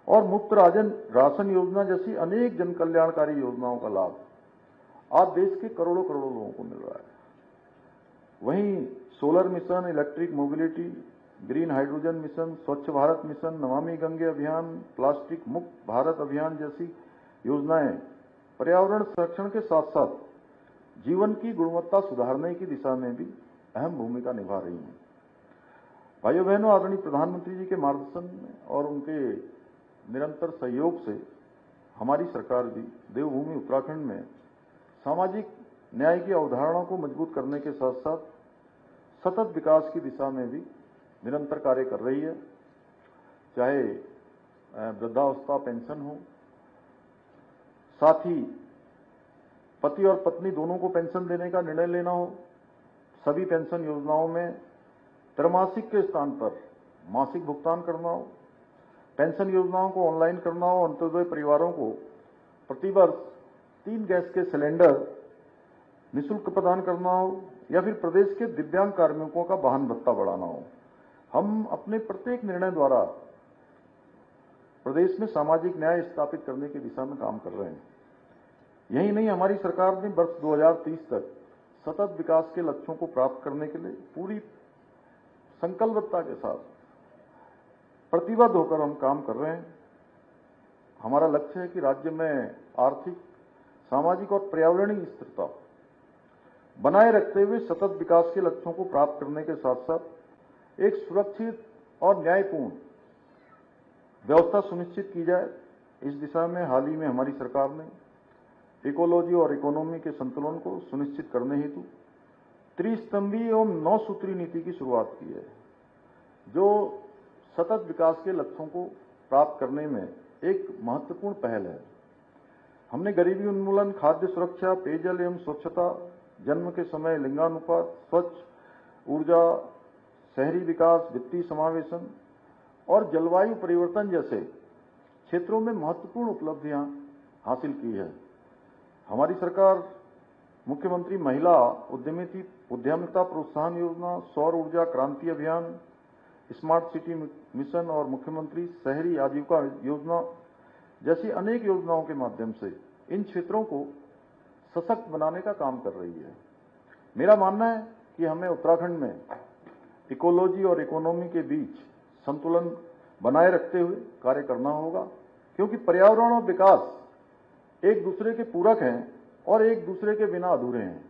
और मुफ्त राशन योजना जैसी अनेक जन कल्याणकारी योजनाओं का लाभ आज देश के करोड़ों करोड़ों लोगों को मिल रहा है। वहीं solar mission, electric mobility, green hydrogen mission, स्वच्छ भारत मिशन, नमामि गंगे अभियान, प्लास्टिक मुक्त भारत अभियान जैसी योजनाएं पर्यावरण संरक्षण के साथ साथ जीवन की गुणवत्ता सुधारने की दिशा में भी अहम भूमिका निभा रही हैं। भाइयों बहनों, आदरणीय प्रधानमंत्री जी के मार्गदर्शन में और उनके निरंतर सहयोग से हमारी सरकार भी देवभूमि उत्तराखंड में सामाजिक न्याय की अवधारणा को मजबूत करने के साथ साथ सतत विकास की दिशा में भी निरंतर कार्य कर रही है। चाहे वृद्धावस्था पेंशन हो, साथ ही पति और पत्नी दोनों को पेंशन देने का निर्णय लेना हो, सभी पेंशन योजनाओं में त्रैमासिक के स्थान पर मासिक भुगतान करना हो, पेंशन योजनाओं को ऑनलाइन करना हो, अंत्योदय परिवारों को प्रतिवर्ष 3 गैस के सिलेंडर निःशुल्क प्रदान करना हो, या फिर प्रदेश के दिव्यांग कार्मिकों का वाहन भत्ता बढ़ाना हो। हम अपने प्रत्येक निर्णय द्वारा प्रदेश में सामाजिक न्याय स्थापित करने की दिशा में काम कर रहे हैं। यही नहीं, हमारी सरकार ने वर्ष 2030 तक सतत विकास के लक्ष्यों को प्राप्त करने के लिए पूरी संकल्पता के साथ प्रतिबद्ध होकर हम काम कर रहे हैं। हमारा लक्ष्य है कि राज्य में आर्थिक, सामाजिक और पर्यावरणीय स्थिरता बनाए रखते हुए सतत विकास के लक्ष्यों को प्राप्त करने के साथ साथ एक सुरक्षित और न्यायपूर्ण व्यवस्था सुनिश्चित की जाए। इस दिशा में हाल ही में हमारी सरकार ने इकोलॉजी और इकोनॉमी के संतुलन को सुनिश्चित करने हेतु त्रिस्तंभीय एवं 9 सूत्री नीति की शुरुआत की है, जो सतत विकास के लक्ष्यों को प्राप्त करने में एक महत्वपूर्ण पहल है। हमने गरीबी उन्मूलन, खाद्य सुरक्षा, पेयजल एवं स्वच्छता, जन्म के समय लिंगानुपात, स्वच्छ ऊर्जा, शहरी विकास, वित्तीय समावेशन और जलवायु परिवर्तन जैसे क्षेत्रों में महत्वपूर्ण उपलब्धियां हासिल की है। हमारी सरकार मुख्यमंत्री महिला उद्यमिता प्रोत्साहन योजना, सौर ऊर्जा क्रांति अभियान, स्मार्ट सिटी मिशन और मुख्यमंत्री शहरी आजीविका योजना जैसी अनेक योजनाओं के माध्यम से इन क्षेत्रों को सशक्त बनाने का काम कर रही है। मेरा मानना है कि हमें उत्तराखंड में इकोलॉजी और इकोनॉमी के बीच संतुलन बनाए रखते हुए कार्य करना होगा, क्योंकि पर्यावरण और विकास एक दूसरे के पूरक हैं और एक दूसरे के बिना अधूरे हैं।